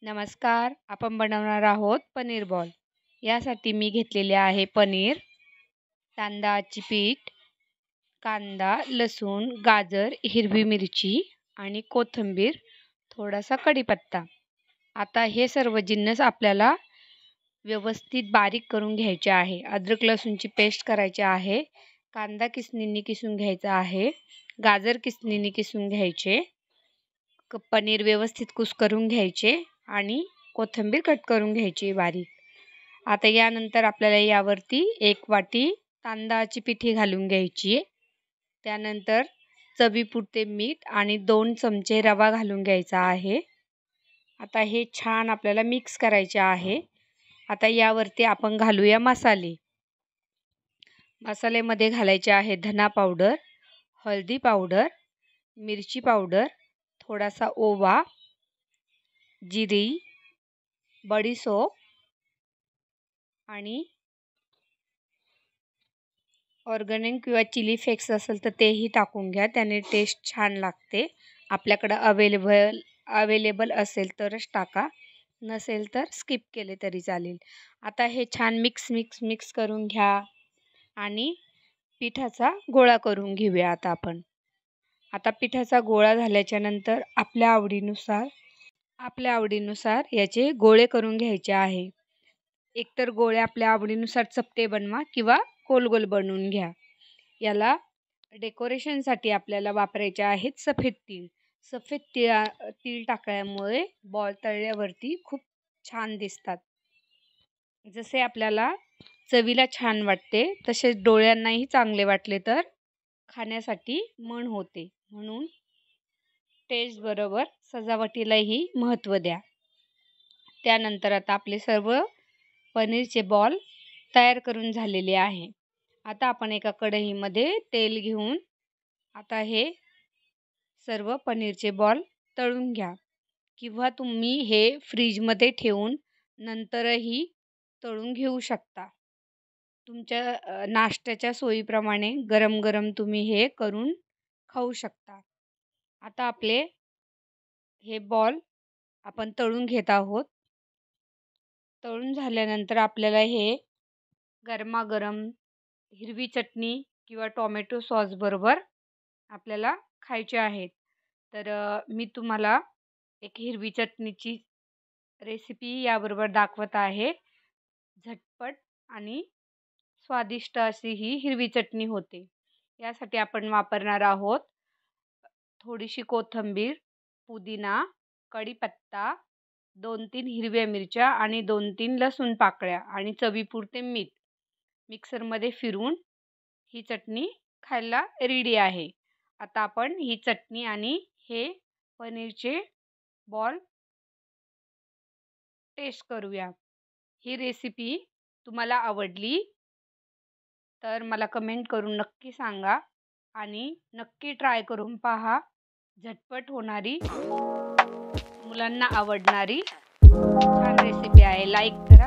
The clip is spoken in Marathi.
नमस्कार. आपण बनवणार आहोत पनीर बॉल. यासाठी मी घेतलेले आहे पनीर, तांदळाची पीठ, कांदा, लसूण, गाजर, हिरवी मिरची आणि कोथिंबीर, थोडासा कढीपत्ता. आता हे सर्व जिन्नस आपल्याला व्यवस्थित बारीक करून घ्यायचे आहे. अद्रक लसूणची पेस्ट करायची आहे. कांदा किसणीने किसून घ्यायचा आहे. गाजर किसणीने किसून घ्यायचे. पनीर व्यवस्थित कुस्करून घ्यायचे आणि कोथिंबीर कट करून घ्यायची बारीक. आता यानंतर आपल्याला यावरती 1 वाटी तांदळाची पिठी घालून घ्यायची. त्यानंतर चवीपुरते मीठ आणि 2 चमचे रवा घालून घ्यायचा आहे. आता हे छान आपल्याला मिक्स करायचे आहे. आता यावरती आपण घालूया मसाले. मसाल्यामध्ये घालायचे आहे धना पावडर, हळदी पावडर, मिरची पावडर, थोडासा ओवा, जिरी, बडीशोप आणि ऑर्गॅनिक किंवा चिली फ्लेक्स असेल तर तेही टाकून घ्या. त्याने टेस्ट छान लागते. आपल्याकडे अवेलेबल असेल तरच टाका, नसेल तर स्किप केले तरी चालेल. आता हे छान मिक्स करून घ्या आणि पिठाचा गोळा करून घेऊया आता आपण. आता पिठाचा गोळा झाल्याच्या नंतर आपल्या आवडीनुसार याचे गोळे करून घ्यायचे आहे. एकतर गोळे आपल्या आवडीनुसार चपटे बनवा किंवा गोल बनवून घ्या. याला डेकोरेशनसाठी आपल्याला वापरायचे आहेत सफेद तीळ. सफेद तीळ टाकल्यामुळे बॉल तळल्यावरती खूप छान दिसतात. जसे आपल्याला चवीला छान वाटते तसेच डोळ्यांनाही चांगले वाटले तर खाण्यासाठी मन होते. म्हणून टेस्ट बरोबर सजावटीलाही महत्त्व द्या. त्यानंतर आता आपले सर्व पनीरचे बॉल तयार करून झालेले आहे. आता आपण एका कढईमध्ये तेल घेऊन आता हे सर्व पनीरचे बॉल तळून घ्या किंवा तुम्ही हे फ्रीजमध्ये ठेवून नंतरही तळून घेऊ शकता. तुमच्या नाश्त्याच्या सोयीप्रमाणे गरम तुम्ही हे करून खाऊ शकता. आता आपले हे बॉल आपण तळून घेत आहोत. तळून झाल्यानंतर आपल्याला हे गरमागरम हिरवी चटणी किंवा टोमॅटो सॉस बरोबर आपल्याला खायचे आहेत. तर मी तुम्हाला एक हिरवी चटणीची रेसिपी याबरोबर दाखवत आहे. झटपट आणि स्वादिष्ट अशी ही हिरवी चटणी होते. यासाठी आपण वापरणार आहोत थोडीशी कोथिंबीर, पुदिना, कढीपत्ता, 2-3 हिरव्या मिरच्या आणि 2-3 लसूण पाकळ्या आणि चवीपुरते मीठ. मिक्सरमध्ये फिरवून ही चटणी खायला रेडी आहे. आता आपण ही चटणी आणि हे पनीरचे बॉल टेस्ट करूया. ही रेसिपी तुम्हाला आवडली तर मला कमेंट करून नक्की सांगा आणि नक्की ट्राय करून पहा. झटपट होणारी, मुलांना आवडणारी छान रेसिपी आहे. लाईक करा.